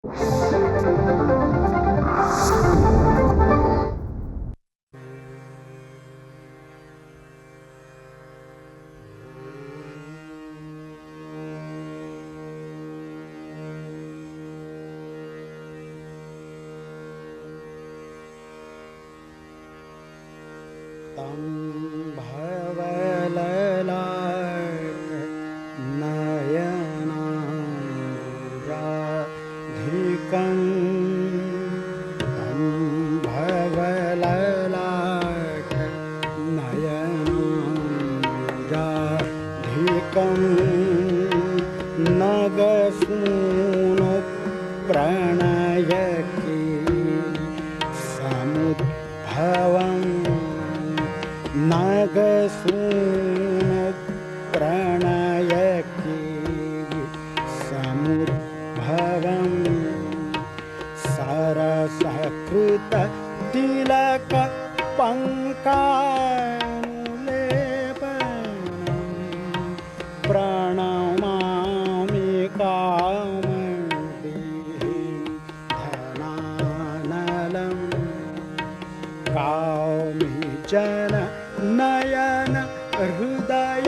तं भवललाट नयनाम्बुजाधिकं तं भवललाट नयनाम्बुजाधिकं नगसूनु प्रणयकी समुद्भवम् नगसूनु प्रणयकी समुद्भवं सरसकृत तिलक पंकानुलेपनं प्रणमामि कामदेहीं धनानलं कामिजन नयन हृदयाभिनन्दिनं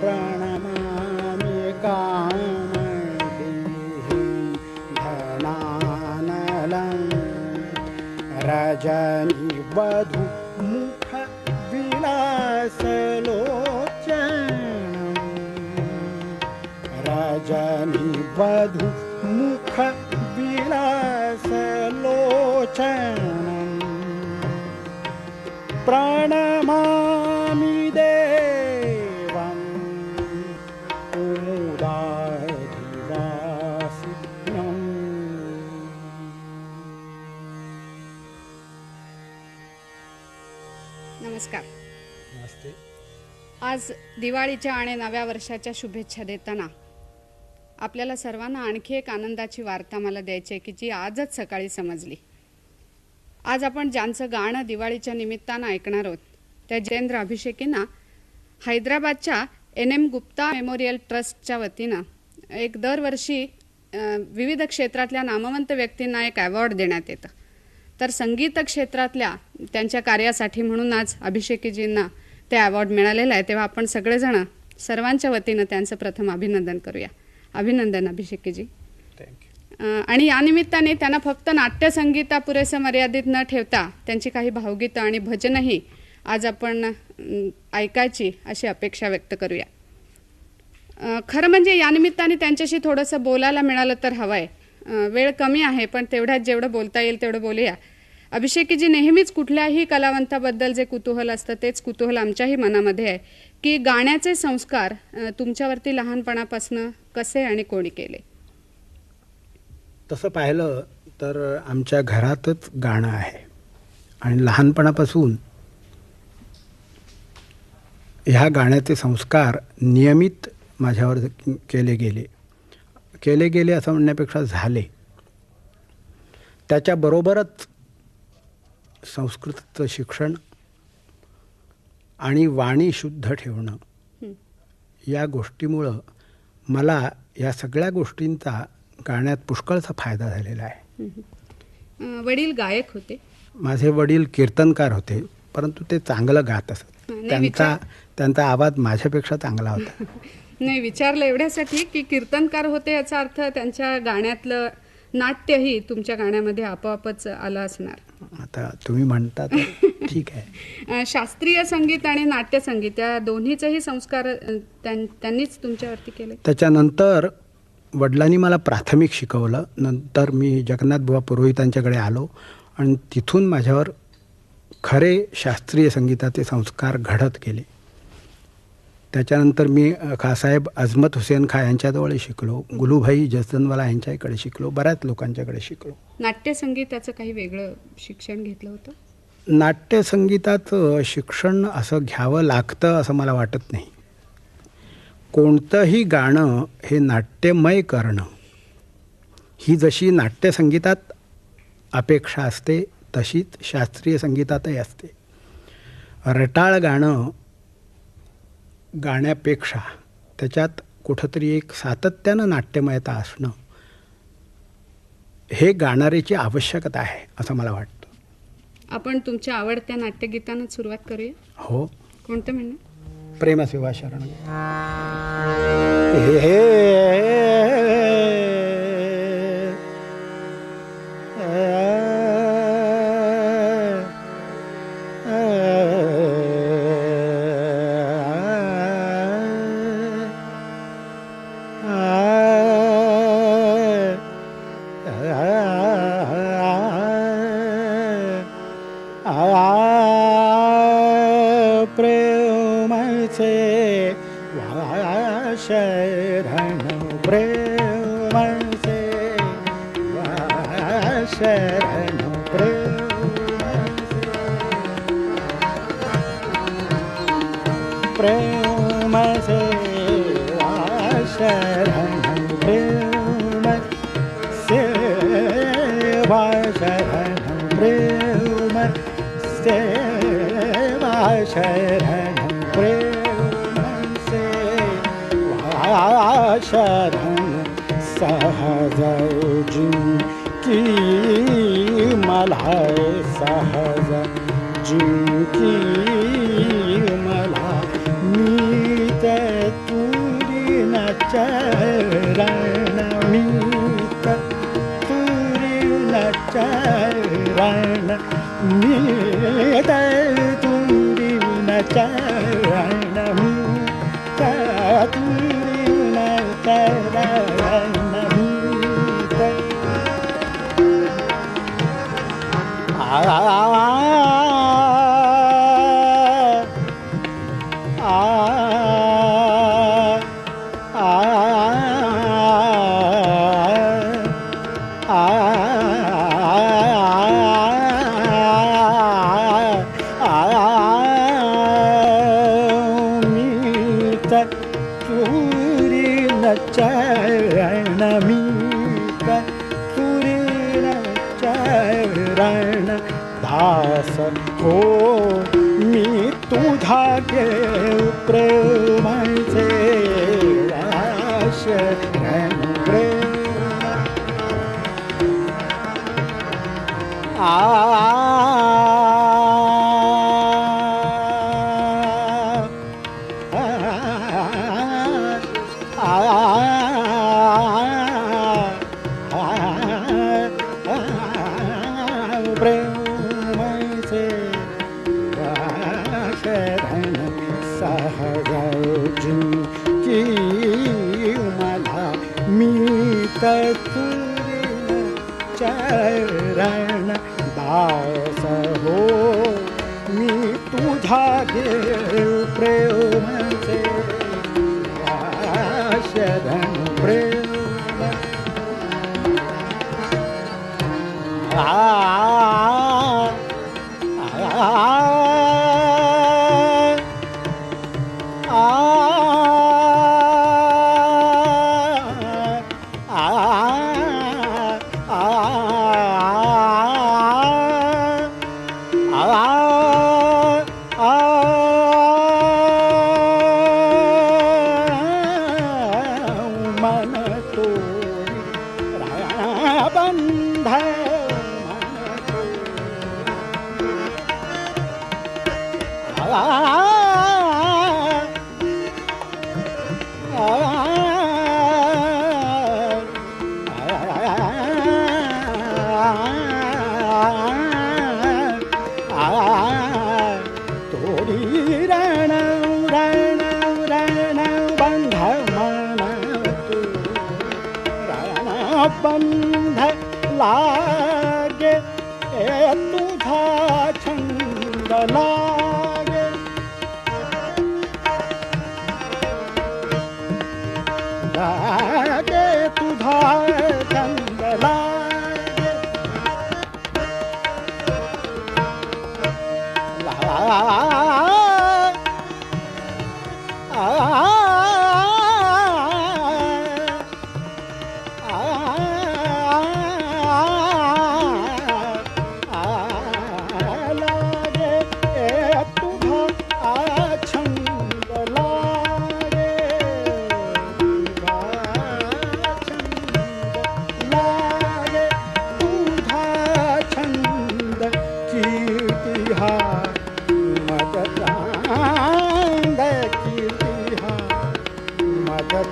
प्रणमामि कामदेहीं धनानलं रजनीवधू मुख विलासलोचनं रजनीवधू मुख विलासलोचनं प्रणमामि देवं कुमुदाधिवासिनं। नमस्कार. नमस्ते. आज दिवाळीच्या आणि नव्या वर्षाच्या शुभेच्छा देताना आपल्याला सर्वांना आणखी एक आनंदाची वार्ता मला द्यायची आहे की जी आजच सकाळी समजली. आज आपण ज्यांचं गाणं दिवाळीच्या निमित्तानं ऐकणार आहोत त्या जितेंद्र अभिषेकींना हैदराबादच्या NM गुप्ता मेमोरियल ट्रस्टच्या वतीनं एक दरवर्षी विविध क्षेत्रातल्या नामवंत व्यक्तींना एक अवॉर्ड देण्यात येतं. तर संगीत क्षेत्रातल्या त्यांच्या कार्यासाठी म्हणून आज अभिषेकीजींना ते अवॉर्ड मिळालेलं आहे. तेव्हा आपण सगळेजण सर्वांच्या वतीनं त्यांचं प्रथम अभिनंदन करूया. अभिनंदन अभिषेकीजी. आणि या निमित्ताने त्यांना फक्त नाट्यसंगीतापुरेसं मर्यादित न ठेवता त्यांची काही भावगीतं आणि भजनही आज आपण ऐकायची अशी अपेक्षा व्यक्त करूया. खरं म्हणजे या निमित्ताने त्यांच्याशी थोडंसं बोलायला मिळालं तर हवं आहे. वेळ कमी आहे पण तेवढ्यात जेवढं बोलता येईल तेवढं बोलूया. अभिषेकीजी, नेहमीच कुठल्याही कलावंताबद्दल जे कुतूहल असतं तेच कुतूहल आमच्याही मनामध्ये आहे की गाण्याचे संस्कार तुमच्यावरती लहानपणापासून कसे आणि कोणी केले? तसं पाहिलं तर आमच्या घरातच गाणं आहे आणि लहानपणापासून ह्या गाण्याचे संस्कार नियमित माझ्यावर केले गेले असं म्हणण्यापेक्षा झाले. त्याच्याबरोबरच संस्कृतचं शिक्षण आणि वाणी शुद्ध ठेवणं या गोष्टीमुळं मला या सगळ्या गोष्टींचा गाण्यात पुष्कळचा फायदा झालेला आहे. वडील गायक होते? माझे वडील कीर्तनकार होते, परंतु ते चांगलं गात असत. त्यांचा आवाज माझ्यापेक्षा चांगला होता. नाही, विचारलं एवढ्यासाठी की कीर्तनकार होते याचा अर्थ त्यांच्या गाण्यातलं नाट्यही तुमच्या गाण्यामध्ये आपोआपच आलं असणार. आता तुम्ही म्हणता तर ठीक आहे. शास्त्रीय संगीत आणि नाट्यसंगीत या दोन्हीचेही संस्कार त्यांनीच तुमच्यावरती केले? त्याच्यानंतर वडिलांनी मला प्राथमिक शिकवलं. नंतर मी जगन्नाथबुवा पुरोहितांच्याकडे आलो आणि तिथून माझ्यावर खरे शास्त्रीय संगीताचे संस्कार घडत गेले. त्याच्यानंतर मी खासाहेब अजमत हुसेन खा यांच्याजवळ शिकलो, गुलूभाई जसदनवाला यांच्याकडे शिकलो, बऱ्याच लोकांच्याकडे शिकलो. नाट्यसंगीताचं काही वेगळं शिक्षण घेतलं होतं? नाट्यसंगीताचं शिक्षण असं घ्यावं लागतं असं मला वाटत नाही. कोणतंही गाणं हे नाट्यमय करणं ही जशी नाट्यसंगीतात अपेक्षा असते तशीच शास्त्रीय संगीतातही असते. रटाळ गाणं गाण्यापेक्षा त्याच्यात कुठंतरी एक सातत्यानं नाट्यमयता असणं हे गाणाऱ्याची आवश्यकता आहे असं मला वाटतं. आपण तुमच्या आवडत्या नाट्यगीतानं सुरुवात करूया. हो, कोणतं म्हणणं? प्रेमसेवा शरण.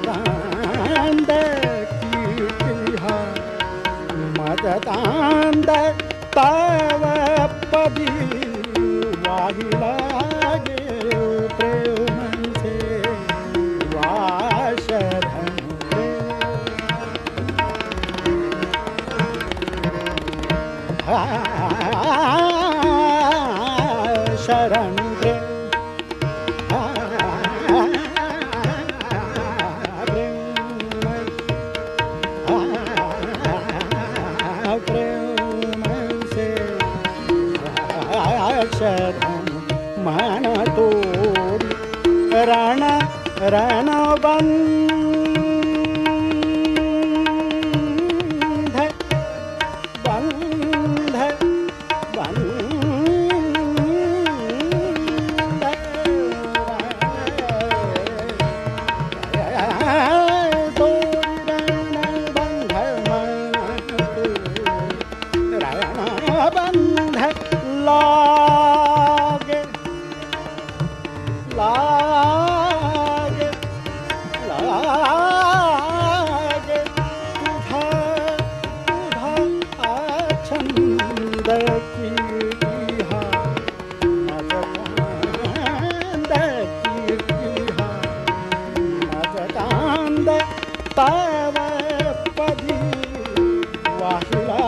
तांद कीर्तिहा मदतांद तव पदी वाहिला गे प्रेमसे वाशरण शरण मान तोडी रण रण बंध बंध लागे लागे लागे तुझा तुझा आछंद कीर्तिहा मजकांद कीर्तिहा मजकांद तव पदी वाहिला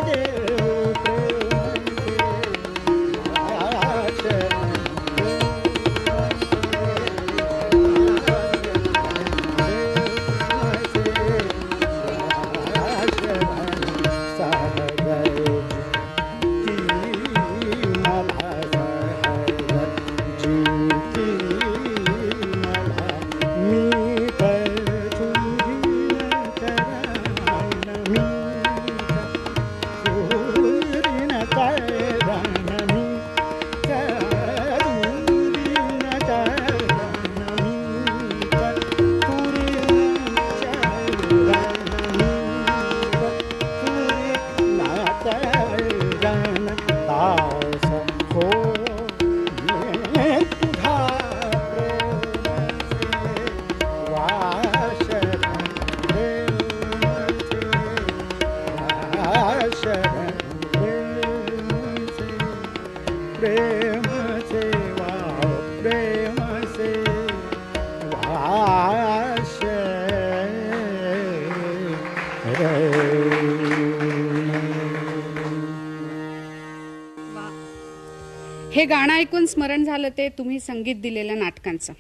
गे प्रेम से प्रेम से वाश हे गाणं ऐकून स्मरण झालं ते तुम्ही संगीत दिलेल्या नाटकांचं.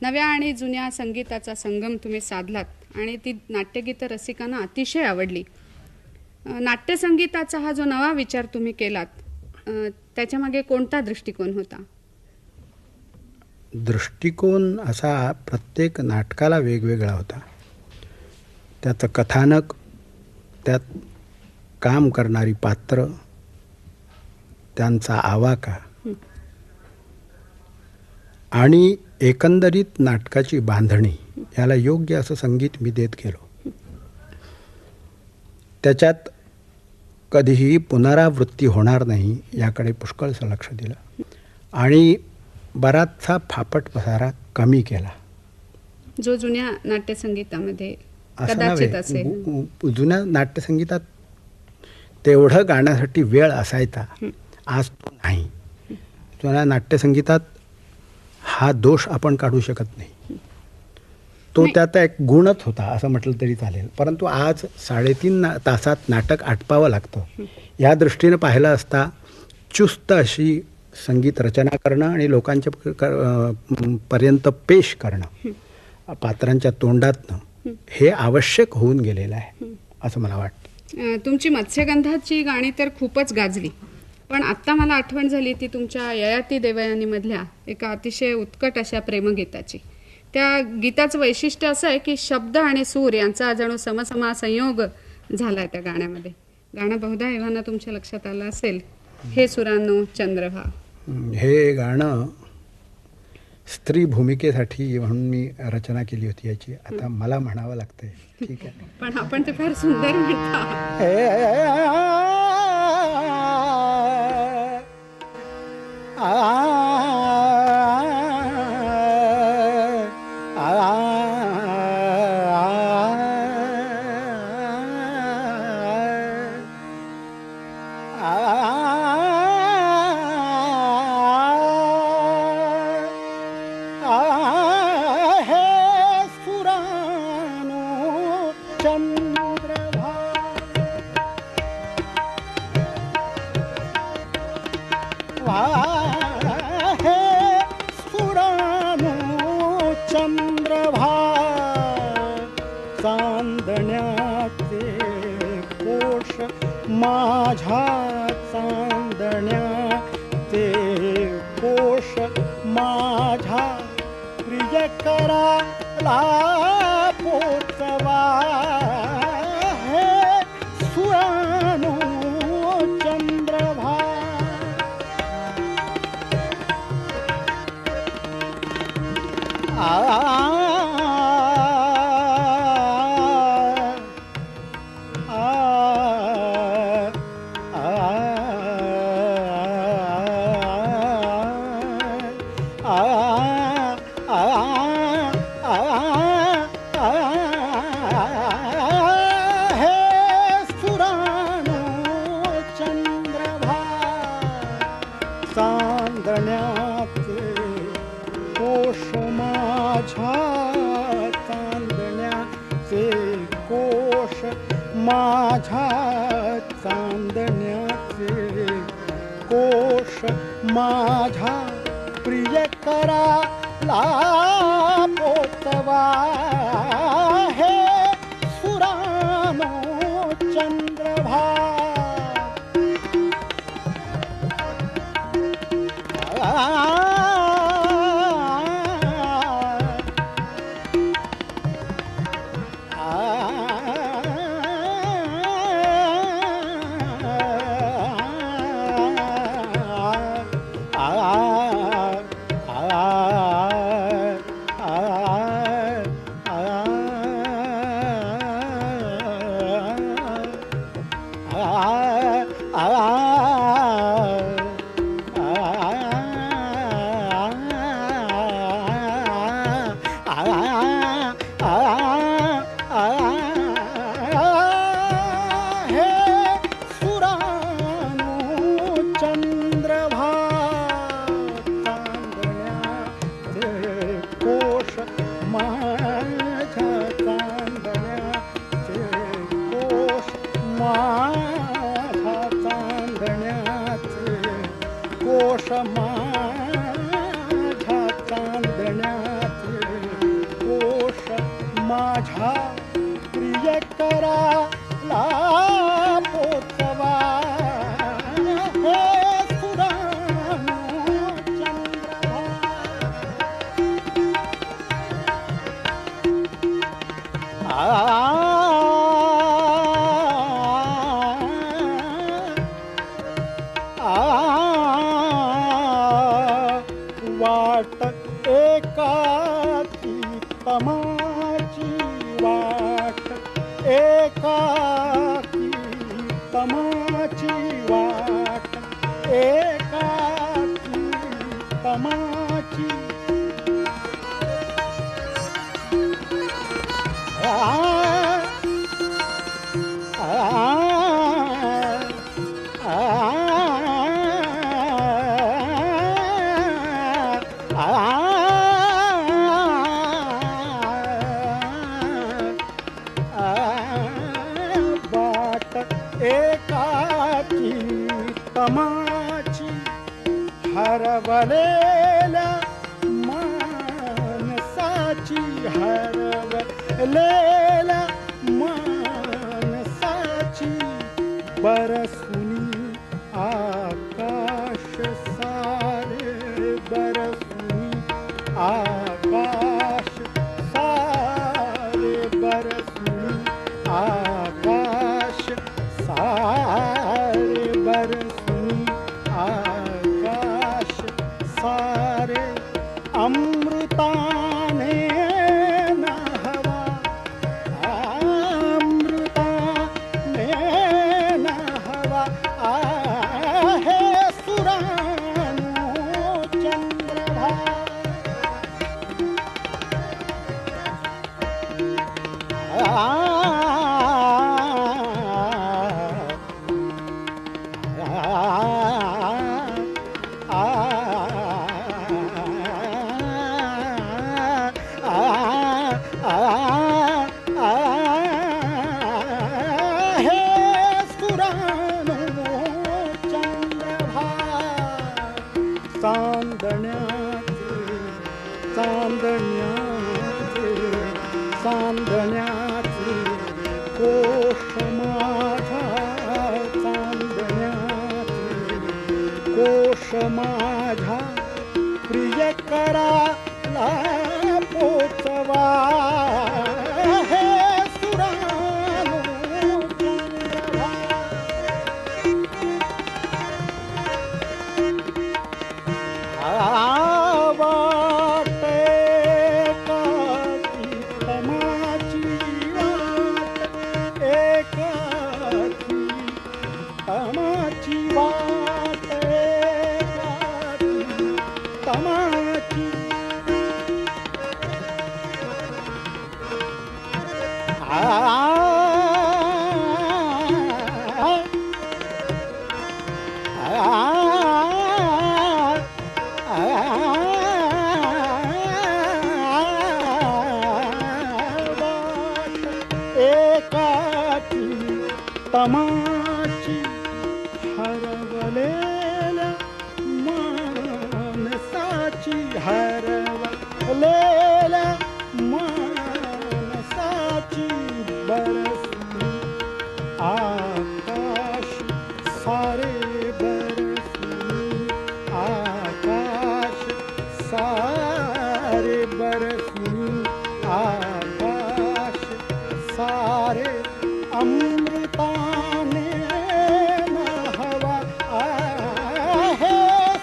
नव्या आणि जुन्या संगीताचा संगम तुम्ही साधलात आणि ती नाट्यगीतं रसिकांना अतिशय आवडली. नाट्यसंगीताचा हा जो नवा विचार तुम्ही केलात त्याच्यामागे कोणता दृष्टिकोन होता? दृष्टिकोन असा प्रत्येक नाटकाला वेगवेगळा होता. त्याचं कथानक, त्यात काम करणारी पात्र, त्यांचा आवाका आणि एकंदरीत नाटकाची बांधणी याला योग्य असं संगीत मी देत गेलो. त्याच्यात कधीही पुनरावृत्ती होणार नाही याकडे पुष्कळचं लक्ष दिलं आणि बराचसा फापट पसारा कमी केला. जो जुन्या नाट्यसंगीतामध्ये असं कदाचित नव्हे, असेल. जुन्या नाट्यसंगीतात तेवढं गाण्यासाठी वेळ असायचा, आज तो नाही. जुन्या नाट्यसंगीतात हा दोष आपण काढू शकत नाही. तो त्याचा एक गुणच होता असं म्हटलं तरी चालेल. परंतु आज 3.5 तासात नाटक आटपावं लागतं. या दृष्टीनं पाहिलं असता चुस्त अशी संगीत रचना करणं आणि लोकांच्या पर्यंत पेश करणं पात्रांच्या तोंडातनं हे आवश्यक होऊन गेलेलं आहे असं मला वाटतं. तुमची मत्स्यगंधाची गाणी तर खूपच गाजली, पण आत्ता मला आठवण झाली ती तुमच्या ययाती देवयानीमधल्या एका अतिशय उत्कट अशा प्रेमगीताची. त्या गीताचं वैशिष्ट्य असं आहे की शब्द आणि सूर यांचा जणू समसमा संयोग झाला आहे त्या गाण्यामध्ये. गाणं बहुधा एव्हाना तुमच्या लक्षात आलं असेल, हे सुरांनो चंद्रभा. हे गाणं स्त्री भूमिकेसाठी म्हणून मी रचना केली होती याची. आता मला म्हणावं लागतंय. ठीक आहे, पण आपण ते फार सुंदर म्हणता. चंद्रभा वाहे सुरानो चंद्रभा चांदण्याचे कोश माझ्या चांदण्याचे कोश माझ्या प्रियकराला पोचवा हे सुरानो चंद्रभा चांदण्याचे कोश माझ्या चांदण्याचे कोश माझ्या चांदण्याचे कोश माझ्या प्रियकराला पोचवा हे सुरानो चंद्रभा कोश माझ्या चांदण्याचे कोश माझ्या प्रियकराला पोचवा हे सुरानो चंद्रभा वाट एकाकी तमाची वाट एकाकी तमाची वाट एकाकी तमाची बाट एकाकी तमाची हरवलेल्या मानसाची हरवलेल्या मानसाची बरसुनी आकाश सारे बरसुनी आकाश सारे बरसुनी आकाश सारे बरसुनी आकाश सारे अमृताने नहवा अमृताने नहवा आहे सुरानो चंद्रभा चांदण्याचे कोश माझा चांदण्याचे कोश माझा प्रियकराला पोचवा हे सुरानो चंद्रभा वाटे काठी तमाची वाट एकाठी तमाची वाट एकाठी तमाची एकाठी तमाची हरवलेल्या मानसाची हरवलेल्या मानसाची बरसली आकाश सारे बरसली आकाश सारे बरसली आकाश सारे अमृताने नहावा हे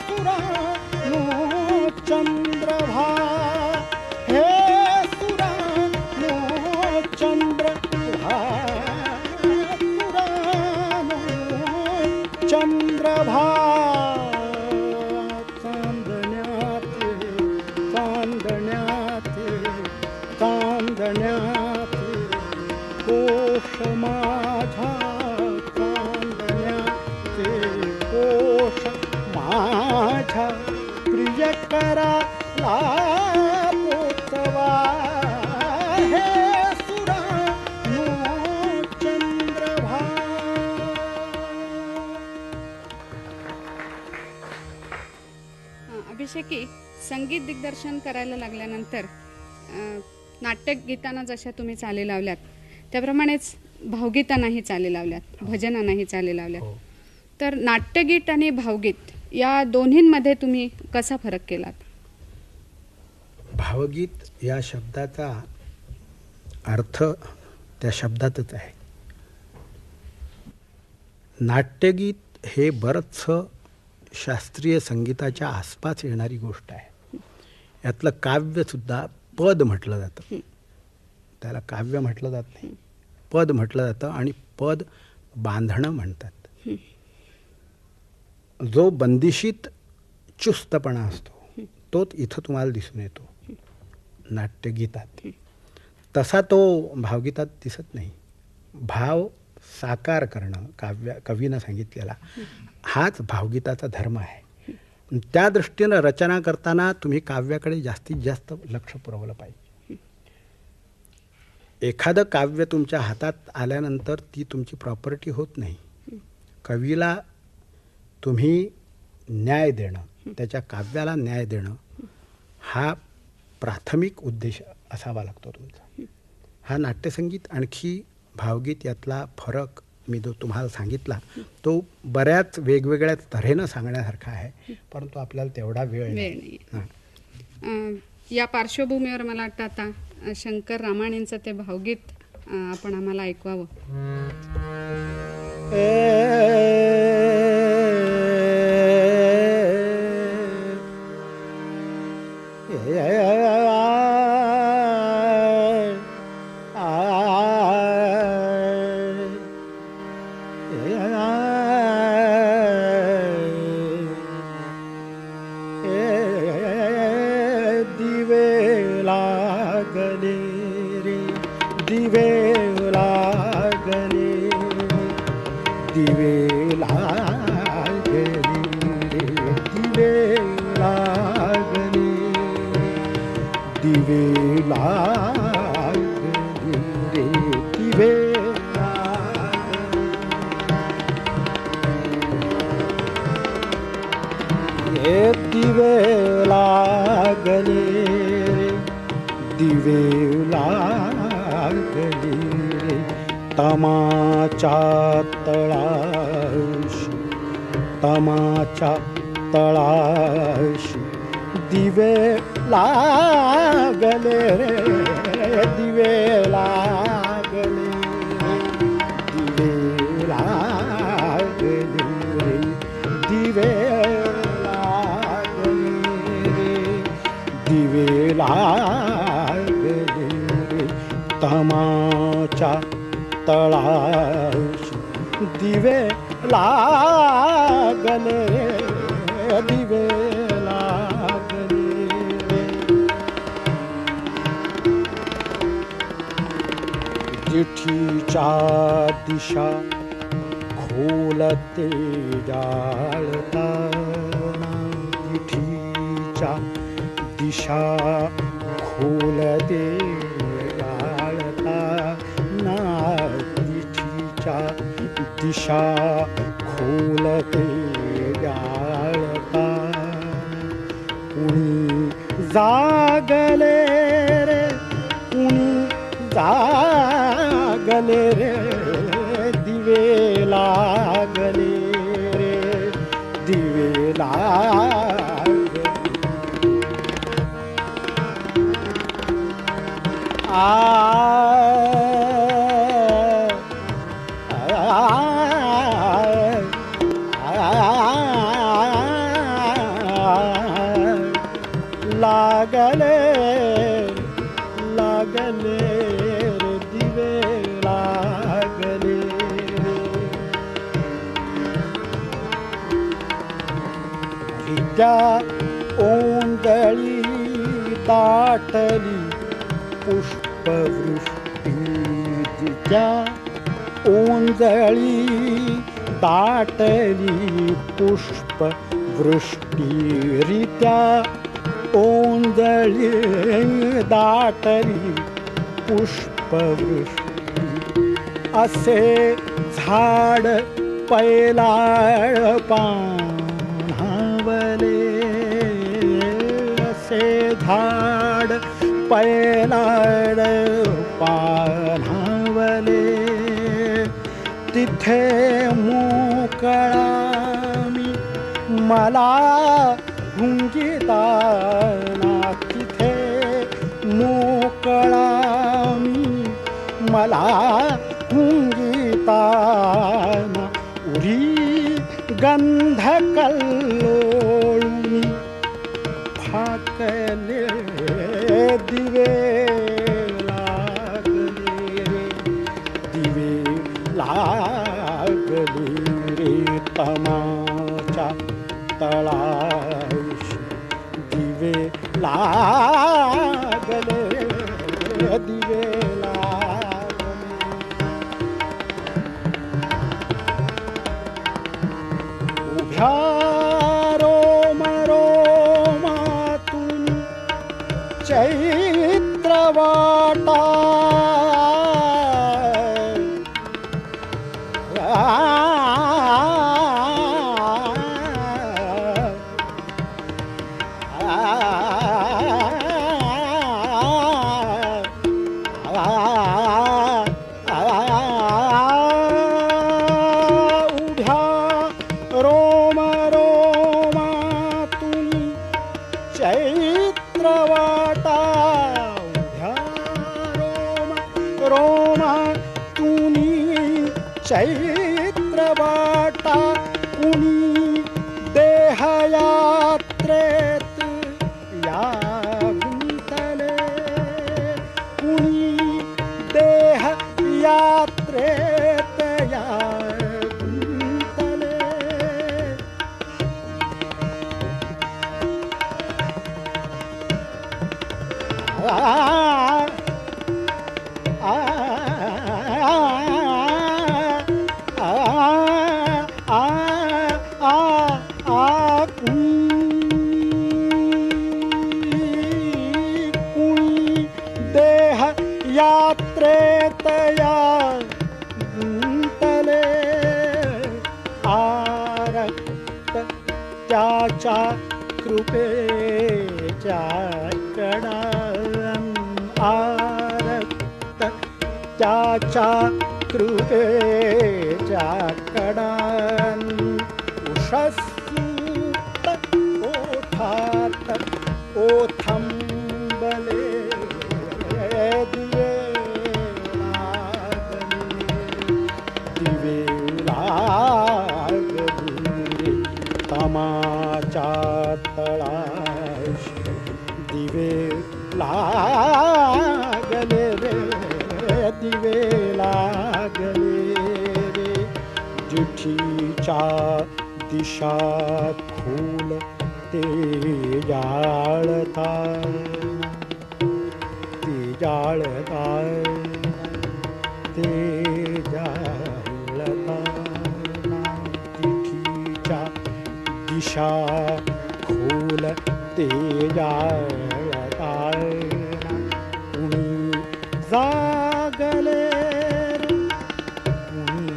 सुरानो चंद्रभा हे सुरानो चंद्रभा सुरानो चंद्रभा चांदण्याचे चांदण्याचे चांदण्याचे कोश माझा चांदण्याचे कोश माझा प्रियकराला पोचवा हे सुरानो चंद्रभा. अभिषेकी, संगीत दिग्दर्शन करायला लागल्यानंतर नाट्यगीतांना जशा तुम्ही चाली लावल्यात त्याप्रमाणेच भावगीतांनाही चाली लावल्यात, भजनांनाही चाली लावल्यात. तर नाट्यगीत आणि भावगीत या दोन्हींमध्ये तुम्ही कसा फरक केलात? भावगीत या शब्दाचा अर्थ त्या शब्दातच आहे. नाट्यगीत हे बरंचसं शास्त्रीय संगीताच्या आसपास येणारी गोष्ट आहे. यातलं काव्यसुद्धा पद म्हटलं जातं, त्याला काव्य म्हटलं जात नाही, पद म्हटलं जातं. आणि पद बांधणं म्हणतात. जो बंदिशीत चुस्तपणा असतो तोच इथं तुम्हाला दिसून येतो नाट्यगीतात. तसा तो भावगीतात दिसत नाही. भाव साकार करणं कवीनं सांगितलेला हाच भावगीताचा धर्म आहे. त्या दृष्टीनं रचना करताना तुम्ही काव्याकडे जास्तीत जास्त लक्ष पुरवलं पाहिजे. एखादं काव्य तुमच्या हातात आल्यानंतर ती तुमची प्रॉपर्टी होत नाही. कवीला तुम्ही न्याय देणं, त्याच्या काव्याला न्याय देणं हा प्राथमिक उद्देश असावा लागतो तुमचा. हा नाट्यसंगीत आणखी भावगीत यातला फरक मी जो तुम्हाला सांगितला तो बऱ्याच वेगवेगळ्या तऱ्हेनं सांगण्यासारखा आहे, परंतु आपल्याला तेवढा वेळ नाही. या पार्श्वभूमीवर मला वाटतं आता शंकर रामाणींचं ते भावगीत आपण आम्हाला ऐकवावं. दिवे लागले रे तमाच्या तळाशी दिवे लागले रे दिवे लागले दिवे लागले रे दिवे दिवे लागले रे तमाच्या तळाशी दिवे लागले रे दिवे लागले रे जिठीच्या दिशा खोलते जाळताना जिठीच्या दिशा खोलते जाळताना जिठीच्या दिशा खोलते जाळताना कुणी जागले रे कुणी जागले रे दिवे लागले रे दिवे लागले लागले लागले रे दिवे लागले विद्या ओंजळी दाटली पुष्पवृष्टी जिच्या ओंजळी दाटली पुष्पवृष्टीरित्या ओंजळी दाटली पुष्पवृष्टी असे झाड पैलाळ पाणावले असे झाड पैलाळ पाणावले तिथे मोकळा मी मला हुंगिताना तिथे मोकळा मी मला हुंगिताना उरी गंध कल्लोळी फाकले दिवे लागले रे दिवे लागले रे तमाच्या तळाशी दिवे लागले दिवे लागले उभ्या रोमातून चैत्रवाटा चैत्रवाटा उभ्या रोमातूनी चैत्रवाटा कुणी देहयात्रेत या गुंतले कुणी देहयात्रेत या गुंतले देह यात्रेत या गुंतले आरक्त त्याच्या कृपेच्या कडा आरक्त त्याच्या कृपेच्या कडान उषस्सूत ओठात ओथंबले दिवे लागले तमाच्या तळाशी दिवे लागले रे दिवे लागले रे जिठीच्या दिशा फूल ते जाळता ते जाळता ते जाळता जिठीच्या दिशा फूल ते जाळता कुणी जागले रे कुणी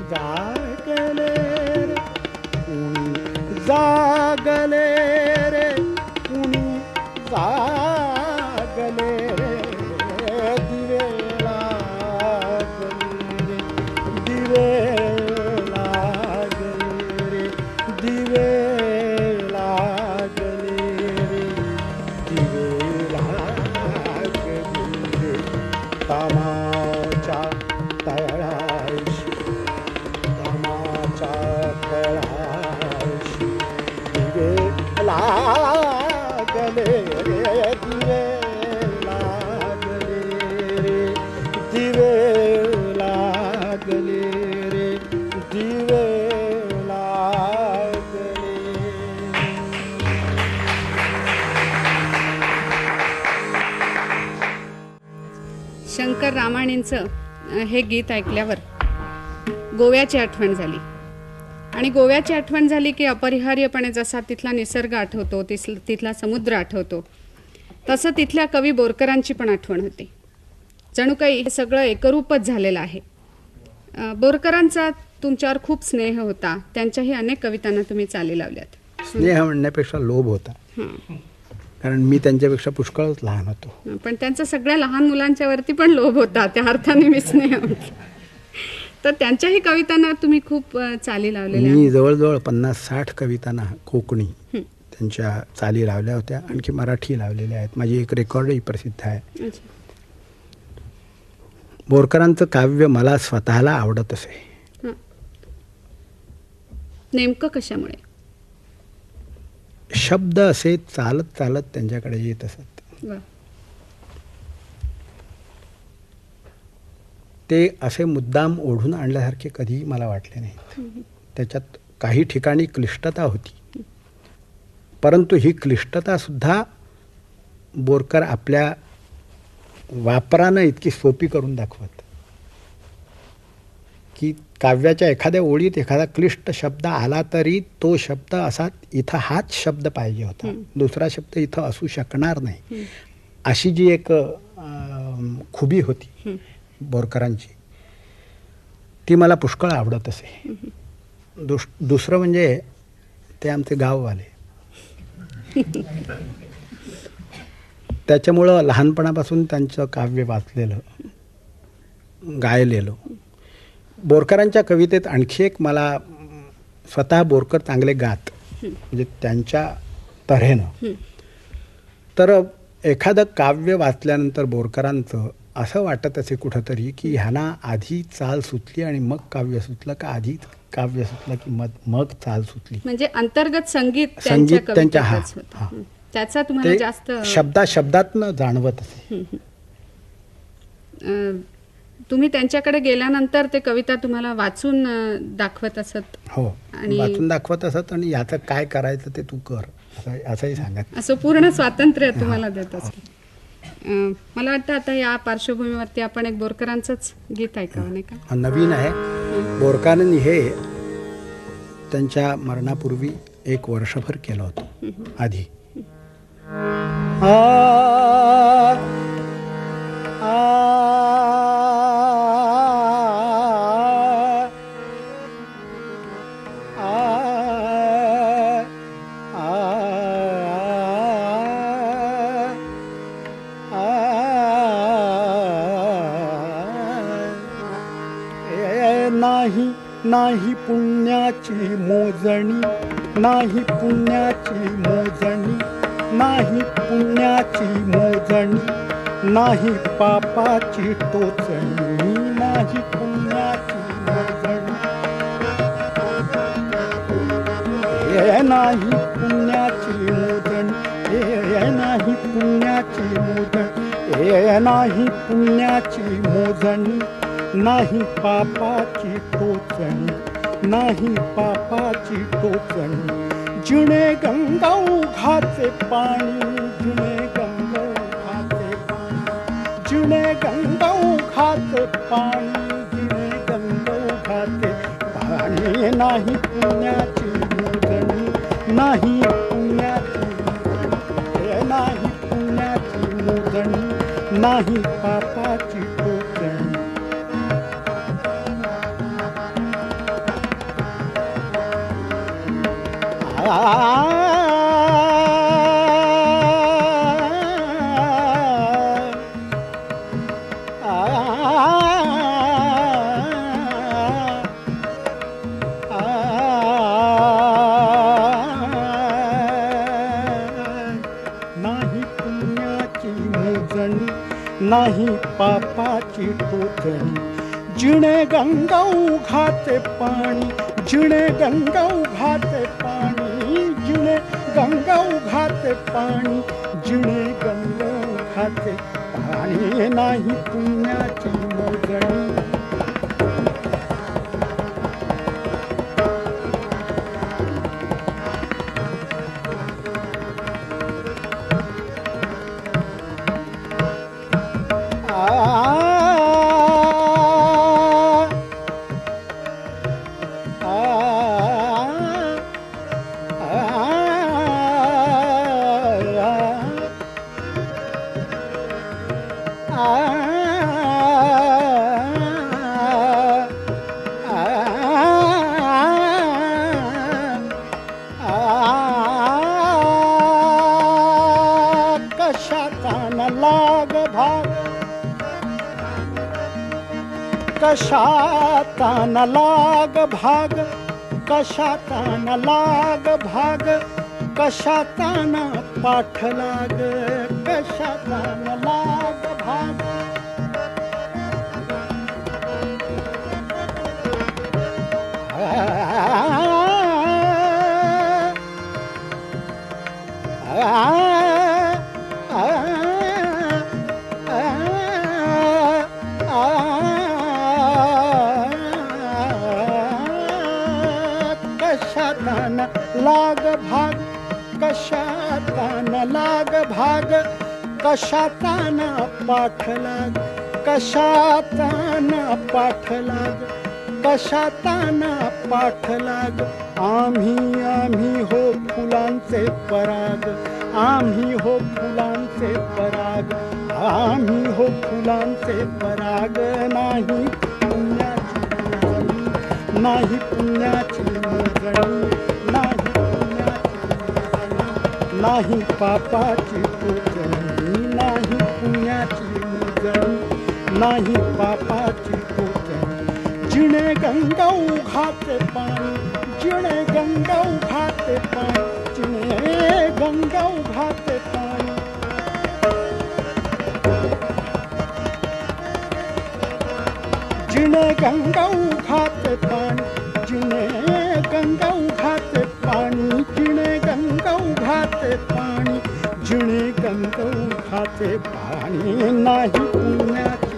जागले रे कुणी जागले रे कुणी जागले रे दिवे लागले दिवे लागले रे दिवे लागले रे दिवे लागले रे तमाच्या तळाशी तमाच्या तळाशी दिवे लागले रे दिवे लागले रे दिवे लागले रे दिवे लागले. शंकर रामाणींचं हे गीत ऐकल्यावर गोव्याची आठवण झाली. आणि गोव्याची आठवण झाली की अपरिहार्यपणे जसा तिथला निसर्ग आठवतो, तिथला समुद्र आठवतो, तसं तिथल्या कवी बोरकरांची पण आठवण होती. जणू काही हे सगळं एकरूपच झालेलं आहे. बोरकरांचा तुमच्यावर खूप स्नेह होता. त्यांच्याही अनेक कवितांना तुम्ही चाली लावल्यात. स्नेह म्हणण्यापेक्षा लोभ होता, कारण मी त्यांच्यापेक्षा पुष्कळच लहान होतो. पण त्यांचा सगळ्या लहान मुलांच्या वरती पण लोभ होता, त्या अर्थाने मी स्नेह म्हटलं. तर त्यांच्याही कवितांना तुम्ही खूप चाली लावलेल्या. मी जवळजवळ 50-60 कवितांना कोकणी त्यांच्या चाली लावल्या होत्या. आणखी मराठी लावलेल्या आहेत. माझी एक रेकॉर्डही प्रसिद्ध आहे. बोरकरांचं काव्य मला स्वतःला आवडत असे. नेमकं कशामुळे? शब्द असे चालत चालत त्यांच्याकडे येत असत. ते असे मुद्दाम ओढून आणल्यासारखे कधीही मला वाटले नाहीत. त्याच्यात काही ठिकाणी क्लिष्टता होती, परंतु ही क्लिष्टता सुद्धा बोरकर आपल्या वापरानं इतकी सोपी करून दाखवत की काव्याच्या एखाद्या ओळीत एखादा क्लिष्ट शब्द आला तरी तो शब्द असा इथं हाच शब्द पाहिजे होता, दुसरा शब्द इथं असू शकणार नाही, अशी जी एक खुबी होती बोरकरांची, ती मला पुष्कळ आवडत असे. दुसरं म्हणजे ते आमचे गाववाले. त्याच्यामुळं लहानपणापासून त्यांचं काव्य वाचलेलं, गायलेलं. बोरकरांच्या कवितेत आणखी एक मला स्वतः बोरकर चांगले गात, म्हणजे त्यांच्या तऱ्हेनं. तर एखादं काव्य वाचल्यानंतर बोरकरांचं असं वाटत असे कुठंतरी की ह्यांना आधी चाल सुचली आणि मग काव्य सुचलं, का आधी काव्य सुचलं की मग चाल सुचली. म्हणजे अंतर्गत संगीत त्यांच्या त्याचा तुम्हाला जास्त शब्दातनं जाणवत असे. तुम्ही त्यांच्याकडे गेल्यानंतर ते कविता तुम्हाला वाचून दाखवत असत. हो, वाचून दाखवत असत आणि याचं काय करायचं ते तू कर असंही सांगत. असं पूर्ण स्वातंत्र्य तुम्हाला देत असत. मला वाटतं आता या पार्श्वभूमीवरती आपण एक बोरकरांचंच गीत ऐकावं, नाही का? नवीन आहे. बोरकरांनी हे त्यांच्या मरणापूर्वी 1 वर्षभर केलं होतं आधी. नाही नाही पुण्याची मोजणी, नाही पुण्याची मोजणी, नाही पुण्याची मोजणी, नाही पापाची टोचणी, नाही पुण्याची मोजणी, हे नाही पुण्याची मोजणी, हे नाही पुण्याची मोजणी, हे नाही पुण्याची मोजणी, नाही पापाची टोचणी, नाही पापाची टोचणी, जिणे गंगाओघाचे पाणी, जिणे गंगाओघाचे पाणी, जिणे गंगाओघाचे पाणी, जिणे गंगाओघाचे पाणी, नाही पुण्याची मोजणी, नाही पुण्याची मोजणी, नाही पुण्याची मोजणी, नाही पापाची टोचणी. नाही पुण्याची मोजणी, नाही पापाची टोचणी, जिणे गंगाओघाचे पाणी, जिणे गंगाओघाचे पाणी, जिणे गंगाओघाचे पाणी, जिणे गंगाओघाचे पाणी, नाही पुण्याची मोजणी. कशातान लाग भाग, कशातान लाग भाग, कशातान पाठ लाग, कशातान लाग भाग, कशातान लाग भाग, कशातान लाग भाग, कशातान पाठ लाग, कशातान पाठ लाग, कशातान पाठ लाग, आम्ही आम्ही हो फुलांचे पराग, आम्ही हो फुलांचे पराग, आम्ही हो फुलांचे पराग, नाही पुण्याची मोजणी, नाही पुण्याची मोजणी, नाही पुण्याची मोजणी, नाही पापाची टोचणी, नाही पुण्याची मोजणी, नाही पापाची टोचणी, जिणे गंगाओघाचे पाणी, जिणे गंगाओघाचे पाणी, जिणे गंगाओघाचे पाणी, जिणे गंगाओघाचे पाणी, जिणे गंगाओघाचे पाणी, जिणे गंगाओघाचे पाणी, जिणे गंगाओघाचे पाणी, नाही पुण्याची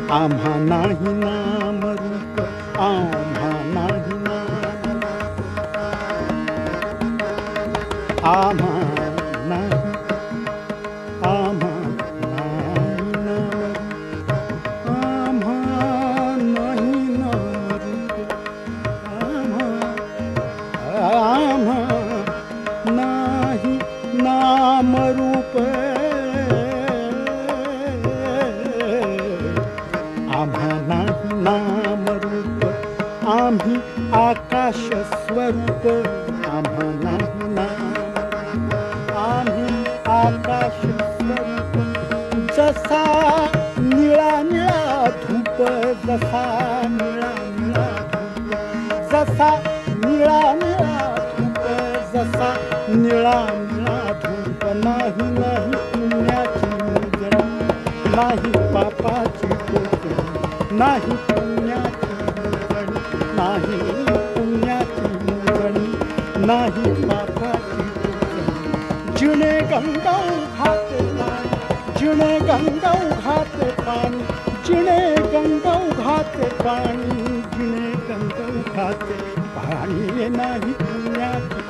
आम्हा नाही नाम रूप, आम्हा नाही नाम रूप, आम्हा नाही, आम्हा नाही नाम रूप, आम्हा नाही नाम रूप, आम्हा नाही नाम रूप, आम्हा नाही नाम रूप, आम्ही आकाश स्वरूप, आम्हा नाही नाम रूप, आम्ही आकाश स्वरूप, जसा निळा निळा धूप, जसा निळा निळा धूप, जसा निळा निळा धूप, जसा निळा निळा धूप, नाही नाही पुण्याची मुजरा, नाही पापाची टोपी, नाही पुण्याची मुजणी, नाही पुण्याची मुजणी, नाही पापाची टोपी, जिने गंगा घाते पाणी, जिने गंगा घाते पाणी, जिने गंगा घाते पाणी, जिने गंगा घाते पाणी, नाही पुण्याची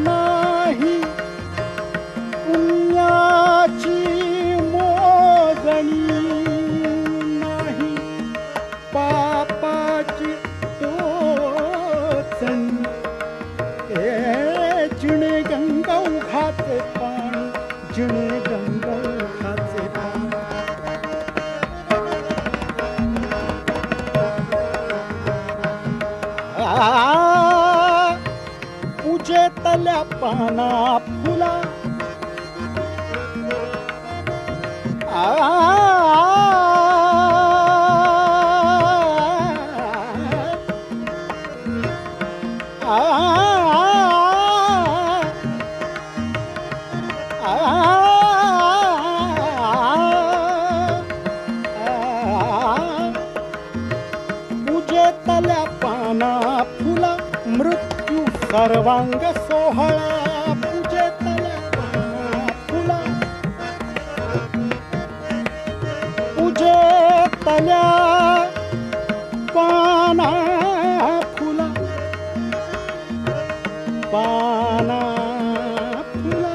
नाही पुण्याची मोजणी, नाही पापाची टोचणी, हे जिने गंगा घाते पाणी, जिने गंगा घाते पाणी, पूजेतल्या पाना फुला, पूजेतल्या पाना फुला, मृत्यू सर्वांग सोहळा, पूजेतल्या पाना फुला, पूजेतल्या पाना फुला, पाना फुला,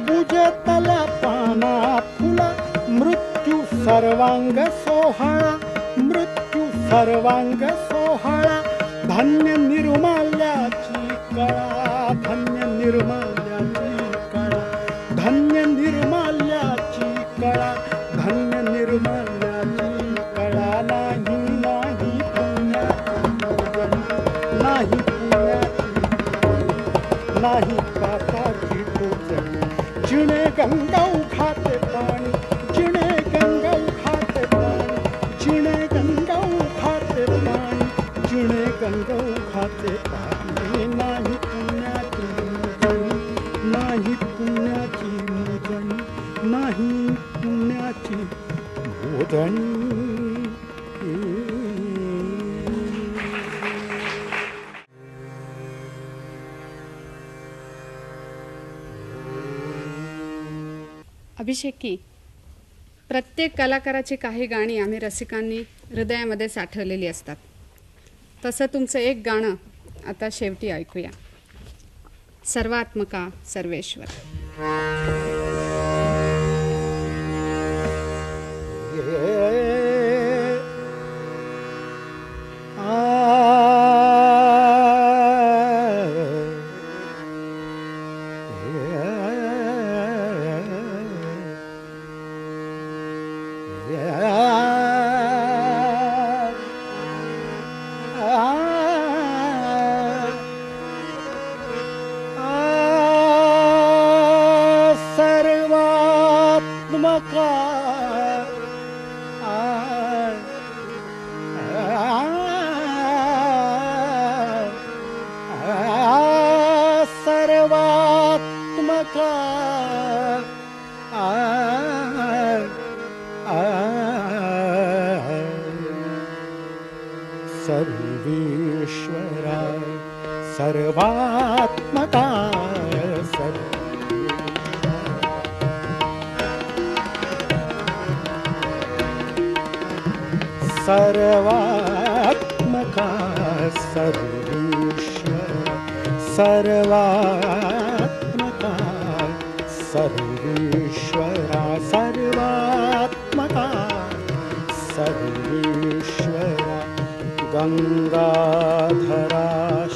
पूजेतल्या पाना फुला, मृत्यू सर्वांग सोहळा, मृत्यू सर्वांग सोहळा, धन्य निर्माल्याची कळा, धन्य निर्माल्याची कळा, धन्य निर्माल्याची कळा, धन्य निर्माल्याची कळा, नाही नाही पुण्याची मुजणी, नाही पुण्याची मुजणी, नाही पापाची टोचणी, जिने गंगा घाते पाणी, जिने गंगा घाते पाणी, जिने गंगा घाते पाणी, जिने गंगा घाते पाणी, नाही पुण्याची मुजणी, नाही पुण्याची मुजणी, नाही पुण्याची मुजणी. अभिषेकी, प्रत्येक कलाकाराची काही गाणी आम्ही रसिकांनी हृदयामध्ये साठवलेली असतात. तसं तुमचं एक गाणं आता शेवटी ऐकूया. सर्वात्मका सर्वेश्वर. सर्वेश्वरा सर्वात्मका सर्वात्मका सर्वेश्वर सर्वात्मका सर्वेश्वरा सर्वात्मका सर्वेश्वरा गंगाधरा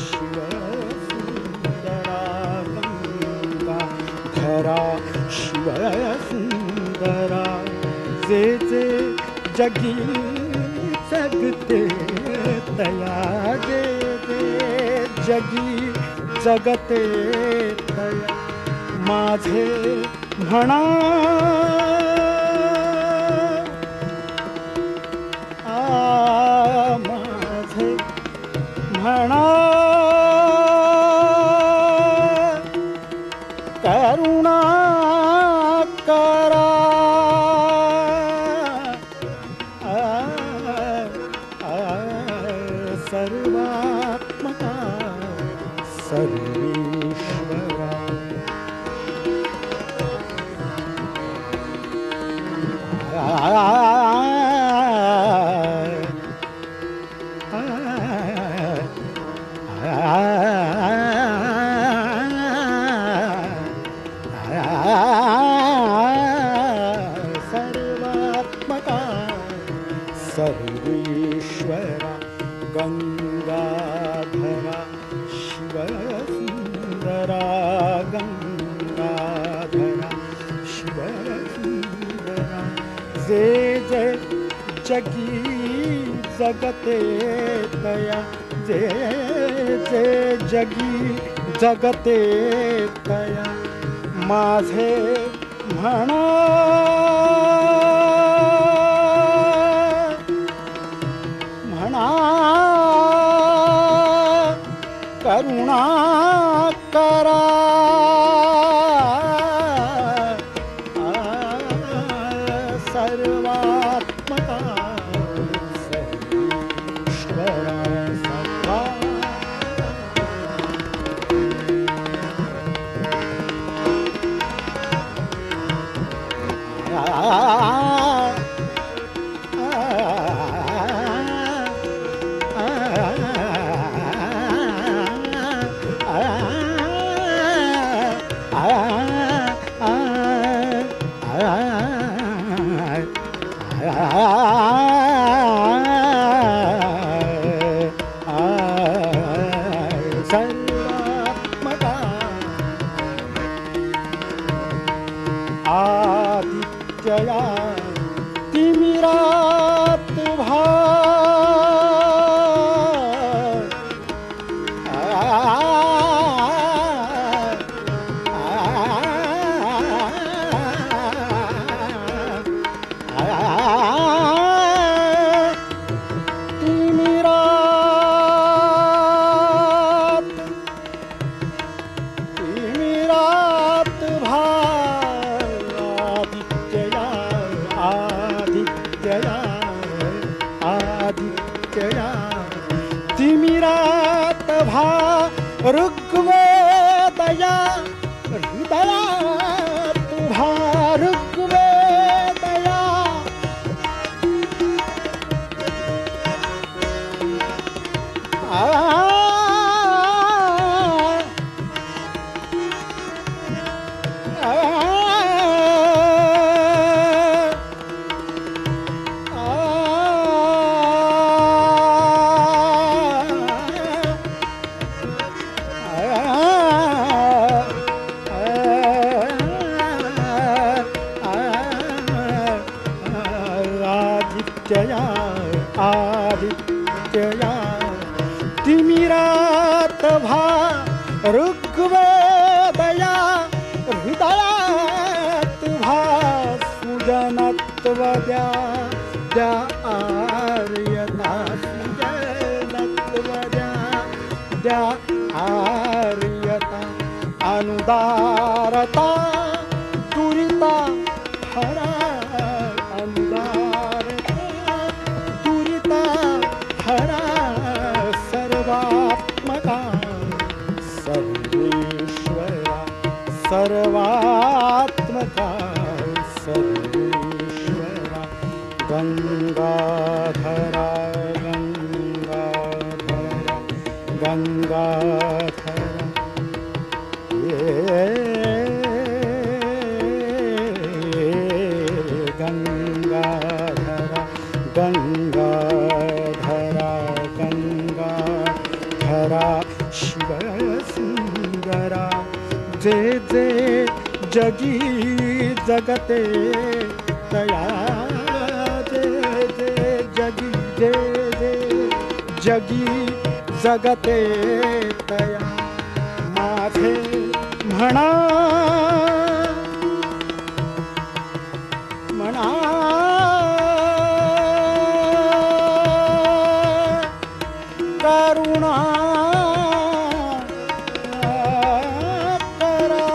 शिव सुंदरा गंगाधरा शिव सुंदरा जे जे जगी जगते तया जे जे जगी जगते तया माझे म्हणा माझे म्हणा करुणा करा सर्वात्मका सर्वेश्वरा सर्वात्मका सर्वेश्वरा गंगाधरा शिव सुंदरा गंगाधरा शिव सुंदरा जे जे जगी जगते तया जे जे जगी जगते तया माझे म्हणा करुणा करा सर्वात्मका सर्वेश्वरा सर्वात्मका आदित्यया तिमिरात आदित्यया तिमिरात भा ऋग्वेदया हृदयात भा ऋग्वेदया आदित्यया आदित्यया तिमिरात भा ऋग्वेदया हृदयात भा सुजनत्व द्या द्या आर्यता सुजनत्व द्या द्या आर्यता अनुदारता सर्वात्मका सर्वेश्वरा गंगाधरा गंगाधरा गंगाधरा गंगाधरा गंगाधरा गंगाधरा शिव सुंदरा जे जे जगी जगते तया जे जे जगी जे जे जगी जगते तया माझे म्हणा म्हणा करुणा करा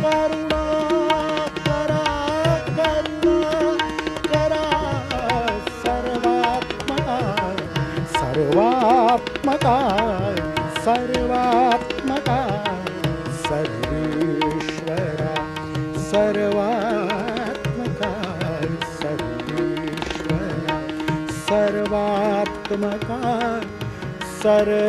करुणा करा करुणा करा सर्वात्मका सर्वात्मका सर्वात्मका सर्वेश्वरा सर्वात्मका सर्वेश्वरा सर्वात्मका सर्वेश्वरा